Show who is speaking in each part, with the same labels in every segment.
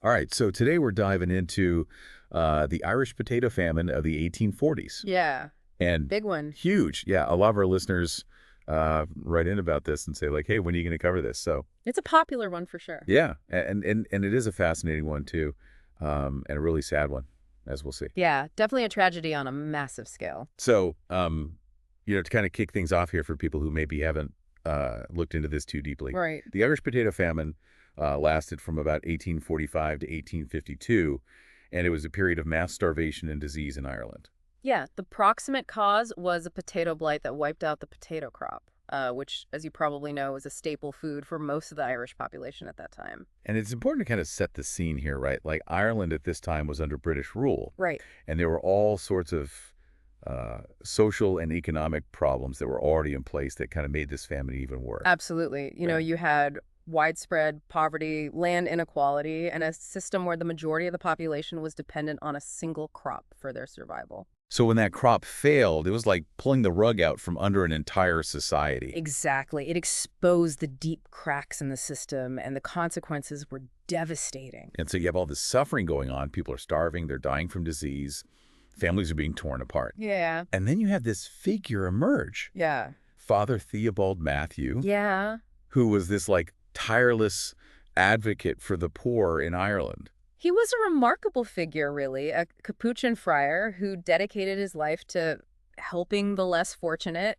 Speaker 1: All right, so today we're diving into the Irish potato famine of the 1840s.
Speaker 2: Yeah,
Speaker 1: And
Speaker 2: big one.
Speaker 1: huge. Yeah, a lot of our listeners write in about this and say, like, hey, when are you going to cover this? So,
Speaker 2: It's a popular one for sure.
Speaker 1: yeah, and it is a fascinating one, too, and a really sad one, as we'll see.
Speaker 2: Yeah, definitely a tragedy on a massive scale.
Speaker 1: So, to kind of kick things off here for people who maybe haven't looked into this too deeply,
Speaker 2: Right.
Speaker 1: the Irish potato famine lasted from about 1845 to 1852, and it was a period of mass starvation and disease in Ireland.
Speaker 2: Yeah, the proximate cause was a potato blight that wiped out the potato crop, which, as you probably know, was a staple food for most of the Irish population at that time.
Speaker 1: And it's important to kind of set the scene here, right? Like Ireland at this time was under British rule,
Speaker 2: Right.
Speaker 1: and there were all sorts of social and economic problems that were already in place that kind of made this famine even worse.
Speaker 2: Absolutely.
Speaker 1: Right.
Speaker 2: You had widespread poverty, land inequality, and a system where the majority of the population was dependent on a single crop for their survival.
Speaker 1: So when that crop failed, it was like pulling the rug out from under an entire society.
Speaker 2: Exactly. It exposed the deep cracks in the system, and the consequences were devastating.
Speaker 1: And so you have all this suffering going on. People are starving, they're dying from disease, families are being torn apart.
Speaker 2: Yeah.
Speaker 1: And then you have this figure emerge,
Speaker 2: Yeah.
Speaker 1: Father Theobald Matthew,
Speaker 2: Yeah.
Speaker 1: who was this like tireless advocate for the poor in Ireland.
Speaker 2: He was a remarkable figure, really, a Capuchin friar who dedicated his life to helping the less fortunate.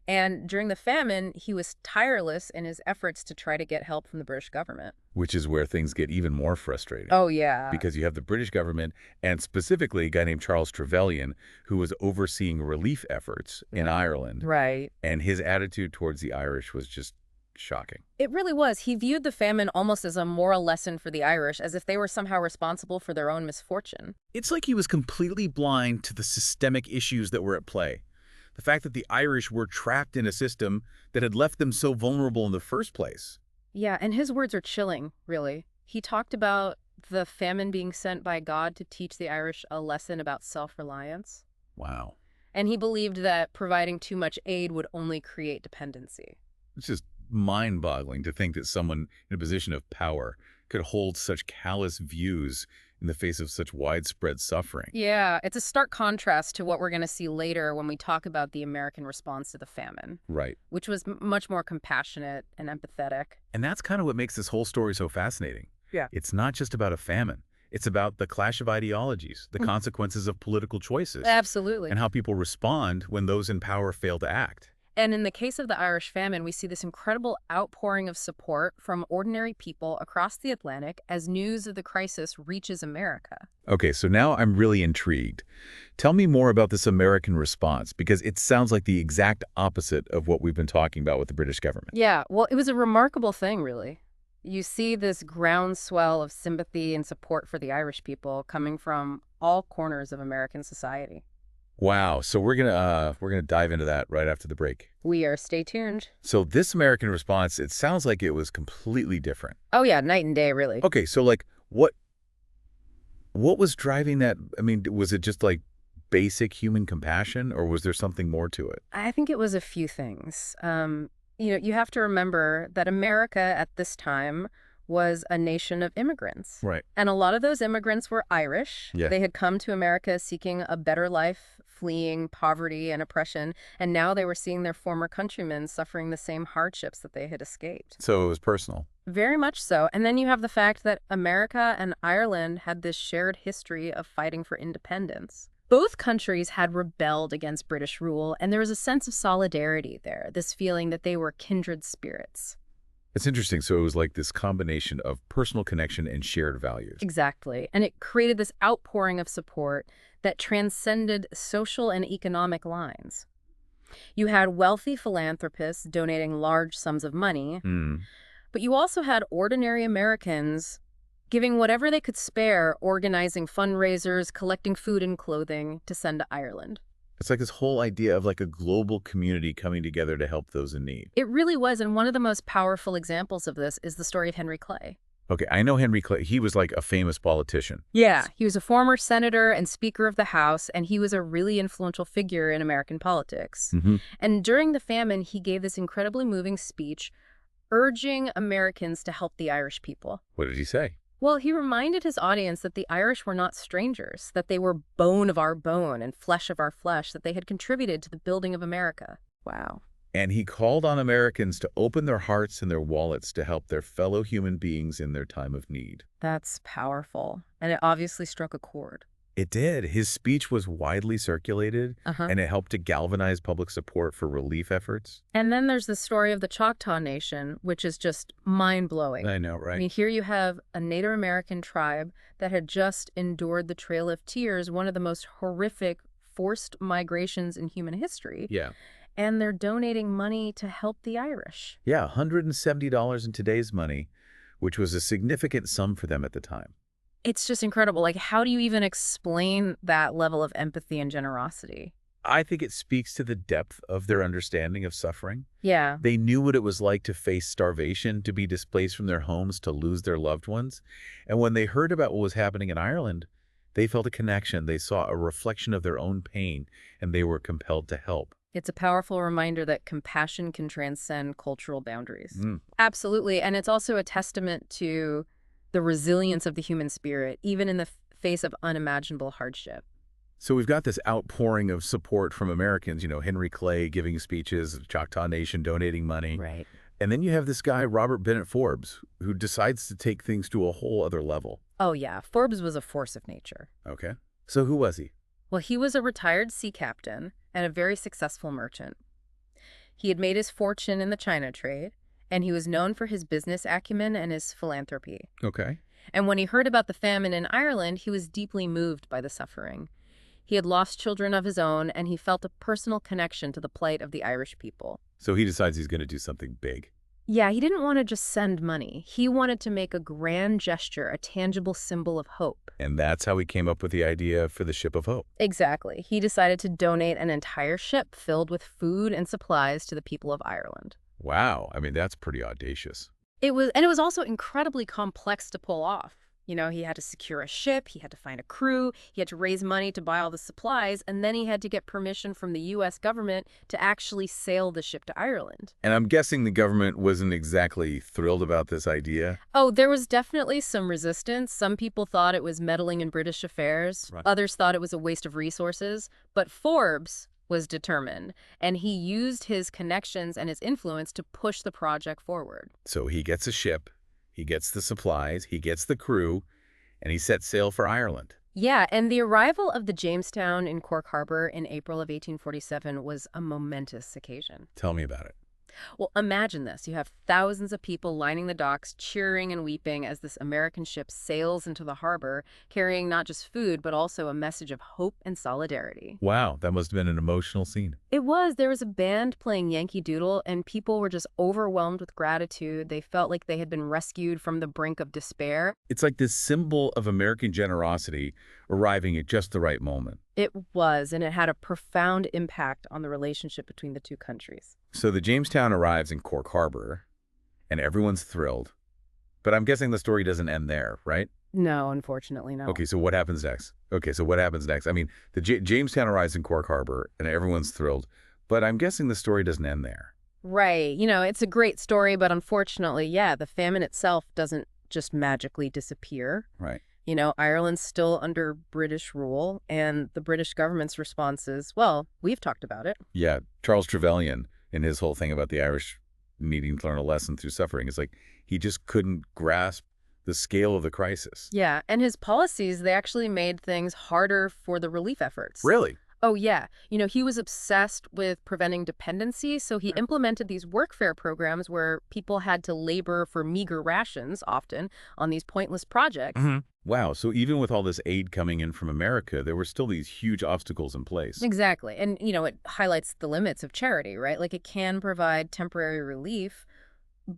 Speaker 2: And during the famine, he was tireless in his efforts to try to get help from the British government.
Speaker 1: Which is where things get even more frustrating.
Speaker 2: Oh, yeah.
Speaker 1: Because you have the British government and specifically a guy named Charles Trevelyan who was overseeing relief efforts in Ireland.
Speaker 2: Right.
Speaker 1: And his attitude towards the Irish was just shocking.
Speaker 2: It really was. He viewed the famine almost as a moral lesson for the Irish, as if they were somehow responsible for their own misfortune.
Speaker 1: It's like he was completely blind to the systemic issues that were at play. The fact that the Irish were trapped in a system that had left them so vulnerable in the first place.
Speaker 2: Yeah, and his words are chilling, really. He talked about the famine being sent by God to teach the Irish a lesson about self-reliance.
Speaker 1: Wow.
Speaker 2: And he believed that providing too much aid would only create dependency.
Speaker 1: It's just mind-boggling to think that someone in a position of power could hold such callous views in the face of such widespread suffering.
Speaker 2: Yeah, it's a stark contrast to what we're going to see later when we talk about the American response to the famine,
Speaker 1: Right.
Speaker 2: which was much more compassionate and empathetic.
Speaker 1: And that's kind of what makes this whole story so fascinating.
Speaker 2: Yeah.
Speaker 1: It's not just about a famine. It's about the clash of ideologies, the consequences of political choices,
Speaker 2: Absolutely.
Speaker 1: and how people respond when those in power fail to act.
Speaker 2: And in the case of the Irish famine, we see this incredible outpouring of support from ordinary people across the Atlantic as news of the crisis reaches America.
Speaker 1: Okay, so now I'm really intrigued. Tell me more about this American response, because it sounds like the exact opposite of what we've been talking about with the British government.
Speaker 2: Yeah, well, it was a remarkable thing, really. You see this groundswell of sympathy and support for the Irish people coming from all corners of American society.
Speaker 1: Wow, so we're gonna dive into that right after the break.
Speaker 2: We are stay tuned.
Speaker 1: So this American response, it sounds like it was completely different.
Speaker 2: Oh yeah, night and day, really.
Speaker 1: Okay, so like what was driving that? I mean, was it just like basic human compassion, or was there something more to it?
Speaker 2: I think it was a few things. You have to remember that America at this time was a nation of immigrants.
Speaker 1: Right.
Speaker 2: And a lot of those immigrants were Irish.
Speaker 1: Yeah.
Speaker 2: They had come to America seeking a better life, fleeing poverty and oppression, and now they were seeing their former countrymen suffering the same hardships that they had escaped.
Speaker 1: So it was personal.
Speaker 2: Very much so. And then you have the fact that America and Ireland had this shared history of fighting for independence. Both countries had rebelled against British rule, and there was a sense of solidarity there, this feeling that they were kindred spirits.
Speaker 1: It's interesting. So it was like this combination of personal connection and shared values.
Speaker 2: Exactly. And it created this outpouring of support that transcended social and economic lines. You had wealthy philanthropists donating large sums of money,
Speaker 1: Mm.
Speaker 2: but you also had ordinary Americans giving whatever they could spare, organizing fundraisers, collecting food and clothing to send to Ireland.
Speaker 1: It's like this whole idea of like a global community coming together to help those in need.
Speaker 2: It really was, and one of the most powerful examples of this is the story of Henry Clay.
Speaker 1: Okay, I know Henry Clay. He was like a famous politician.
Speaker 2: Yeah, he was a former senator and Speaker of the House, and he was a really influential figure in American politics.
Speaker 1: Mm-hmm.
Speaker 2: And during the famine, he gave this incredibly moving speech urging Americans to help the Irish people.
Speaker 1: What did he say?
Speaker 2: Well, he reminded his audience that the Irish were not strangers, that they were bone of our bone and flesh of our flesh, that they had contributed to the building of America. Wow.
Speaker 1: And he called on Americans to open their hearts and their wallets to help their fellow human beings in their time of need.
Speaker 2: That's powerful. And it obviously struck a chord.
Speaker 1: It did. His speech was widely circulated,
Speaker 2: Uh-huh.
Speaker 1: and it helped to galvanize public support for relief efforts.
Speaker 2: And then there's the story of the Choctaw Nation, which is just mind-blowing.
Speaker 1: I know,
Speaker 2: I
Speaker 1: right?
Speaker 2: mean, here you have a Native American tribe that had just endured the Trail of Tears, one of the most horrific forced migrations in human history,
Speaker 1: Yeah.
Speaker 2: and they're donating money to help the Irish.
Speaker 1: Yeah, $170 in today's money, which was a significant sum for them at the time.
Speaker 2: It's just incredible. Like, how do you even explain that level of empathy and generosity?
Speaker 1: I think it speaks to the depth of their understanding of suffering.
Speaker 2: Yeah.
Speaker 1: They knew what it was like to face starvation, to be displaced from their homes, to lose their loved ones. And when they heard about what was happening in Ireland, they felt a connection. They saw a reflection of their own pain, and they were compelled to help.
Speaker 2: It's a powerful reminder that compassion can transcend cultural boundaries.
Speaker 1: Mm.
Speaker 2: Absolutely. And it's also a testament to the resilience of the human spirit, even in the face of unimaginable hardship.
Speaker 1: So we've got this outpouring of support from Americans, Henry Clay giving speeches, Choctaw Nation donating money.
Speaker 2: Right.
Speaker 1: And then you have this guy, Robert Bennett Forbes, who decides to take things to a whole other level.
Speaker 2: Oh, yeah. Forbes was a force of nature.
Speaker 1: Okay. So who was he?
Speaker 2: Well, he was a retired sea captain and a very successful merchant. He had made his fortune in the China trade, and he was known for his business acumen and his philanthropy.
Speaker 1: Okay.
Speaker 2: And when he heard about the famine in Ireland, he was deeply moved by the suffering. He had lost children of his own, and he felt a personal connection to the plight of the Irish people.
Speaker 1: So he decides he's going to do something big.
Speaker 2: Yeah, he didn't want to just send money. He wanted to make a grand gesture, a tangible symbol of hope.
Speaker 1: And that's how he came up with the idea for the Ship of Hope.
Speaker 2: Exactly. He decided to donate an entire ship filled with food and supplies to the people of Ireland.
Speaker 1: Wow. I mean, that's pretty audacious.
Speaker 2: It was also incredibly complex to pull off. You know, he had to secure a ship, he had to find a crew, he had to raise money to buy all the supplies, and then he had to get permission from the U.S. government to actually sail the ship to Ireland.
Speaker 1: And I'm guessing the government wasn't exactly thrilled about this idea.
Speaker 2: Oh, there was definitely some resistance. Some people thought it was meddling in British affairs.
Speaker 1: Right.
Speaker 2: Others thought it was a waste of resources. But Forbes was determined, and he used his connections and his influence to push the project forward.
Speaker 1: So he gets a ship, he gets the supplies, he gets the crew, and he sets sail for Ireland.
Speaker 2: Yeah, and the arrival of the Jamestown in Cork Harbor in April of 1847 was a momentous occasion.
Speaker 1: Tell me about it.
Speaker 2: Well, imagine this. You have thousands of people lining the docks, cheering and weeping as this American ship sails into the harbor, carrying not just food, but also a message of hope and solidarity.
Speaker 1: Wow, that must have been an emotional scene.
Speaker 2: It was. There was a band playing Yankee Doodle, and people were just overwhelmed with gratitude. They felt like they had been rescued from the brink of despair.
Speaker 1: It's like this symbol of American generosity arriving at just the right moment.
Speaker 2: It was, and it had a profound impact on the relationship between the two countries.
Speaker 1: So the Jamestown arrives in Cork Harbor, and everyone's thrilled. But I'm guessing the story doesn't end there, right?
Speaker 2: No, unfortunately, no.
Speaker 1: Okay, so what happens next? I mean, the Jamestown arrives in Cork Harbor, and everyone's thrilled. But I'm guessing the story doesn't end there.
Speaker 2: Right. You know, it's a great story, but unfortunately, yeah, the famine itself doesn't just magically disappear.
Speaker 1: Right.
Speaker 2: You know, Ireland's still under British rule, and the British government's response is, well, we've talked about it.
Speaker 1: Yeah, Charles Trevelyan, in his whole thing about the Irish needing to learn a lesson through suffering, it's like he just couldn't grasp the scale of the crisis.
Speaker 2: Yeah, and his policies, they actually made things harder for the relief efforts.
Speaker 1: Really?
Speaker 2: Oh, yeah. You know, he was obsessed with preventing dependency, so he implemented these workfare programs where people had to labor for meager rations, often, on these pointless projects.
Speaker 1: Wow, so even with all this aid coming in from America, there were still these huge obstacles in place.
Speaker 2: Exactly. And, you know, it highlights the limits of charity, right? Like, it can provide temporary relief,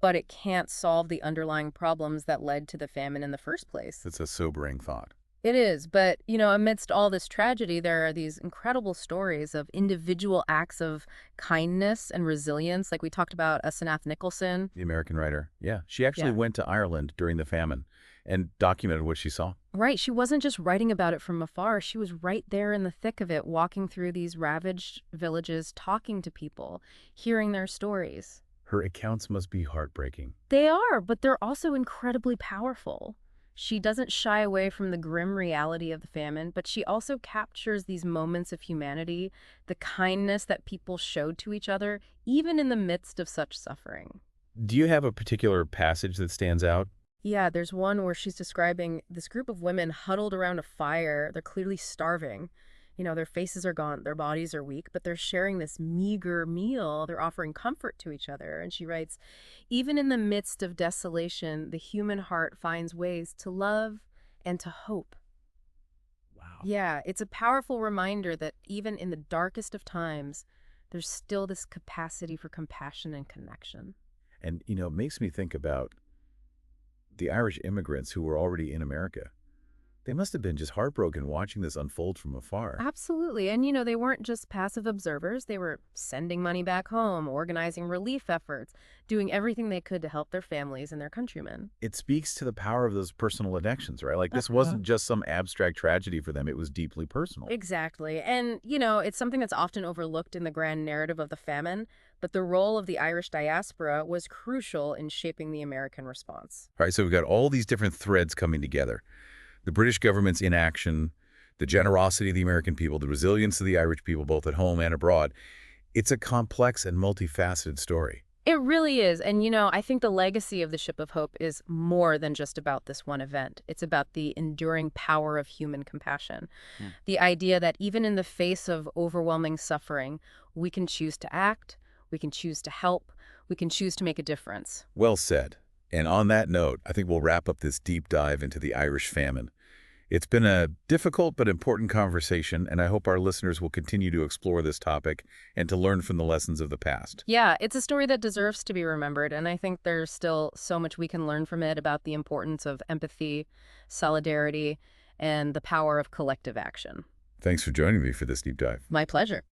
Speaker 2: but it can't solve the underlying problems that led to the famine in the first place.
Speaker 1: That's a sobering thought.
Speaker 2: It is, but, you know, amidst all this tragedy, there are these incredible stories of individual acts of kindness and resilience. Like we talked about Asenath Nicholson.
Speaker 1: The American writer. Yeah, she actually
Speaker 2: Yeah.
Speaker 1: went to Ireland during the famine and documented what she saw.
Speaker 2: Right. She wasn't just writing about it from afar. She was right there in the thick of it, walking through these ravaged villages, talking to people, hearing their stories.
Speaker 1: Her accounts must be heartbreaking.
Speaker 2: They are, but they're also incredibly powerful. She doesn't shy away from the grim reality of the famine, but she also captures these moments of humanity, the kindness that people showed to each other, even in the midst of such suffering.
Speaker 1: Do you have a particular passage that stands out?
Speaker 2: Yeah, there's one where she's describing this group of women huddled around a fire. They're clearly starving. Their faces are gaunt, their bodies are weak, but they're sharing this meager meal. They're offering comfort to each other. And she writes, even in the midst of desolation, the human heart finds ways to love and to hope.
Speaker 1: Wow.
Speaker 2: Yeah, it's a powerful reminder that even in the darkest of times, there's still this capacity for compassion and connection.
Speaker 1: And, it makes me think about the Irish immigrants who were already in America. They must have been just heartbroken watching this unfold from afar.
Speaker 2: Absolutely. And they weren't just passive observers. They were sending money back home, organizing relief efforts, doing everything they could to help their families and their countrymen.
Speaker 1: It speaks to the power of those personal connections, right? Like this
Speaker 2: Uh-huh.
Speaker 1: wasn't just some abstract tragedy for them, it was deeply personal.
Speaker 2: Exactly. And it's something that's often overlooked in the grand narrative of the famine, but the role of the Irish diaspora was crucial in shaping the American response.
Speaker 1: All right, so we've got all these different threads coming together. The British government's inaction, the generosity of the American people, the resilience of the Irish people, both at home and abroad. It's a complex and multifaceted story.
Speaker 2: It really is. And I think the legacy of the Ship of Hope is more than just about this one event. It's about the enduring power of human compassion.
Speaker 1: Hmm.
Speaker 2: The idea that even in the face of overwhelming suffering, we can choose to act, we can choose to help, we can choose to make a difference.
Speaker 1: Well said. And on that note, I think we'll wrap up this deep dive into the Irish famine. It's been a difficult but important conversation, and I hope our listeners will continue to explore this topic and to learn from the lessons of the past.
Speaker 2: Yeah, it's a story that deserves to be remembered, and I think there's still so much we can learn from it about the importance of empathy, solidarity, and the power of collective action.
Speaker 1: Thanks for joining me for this deep dive.
Speaker 2: My pleasure.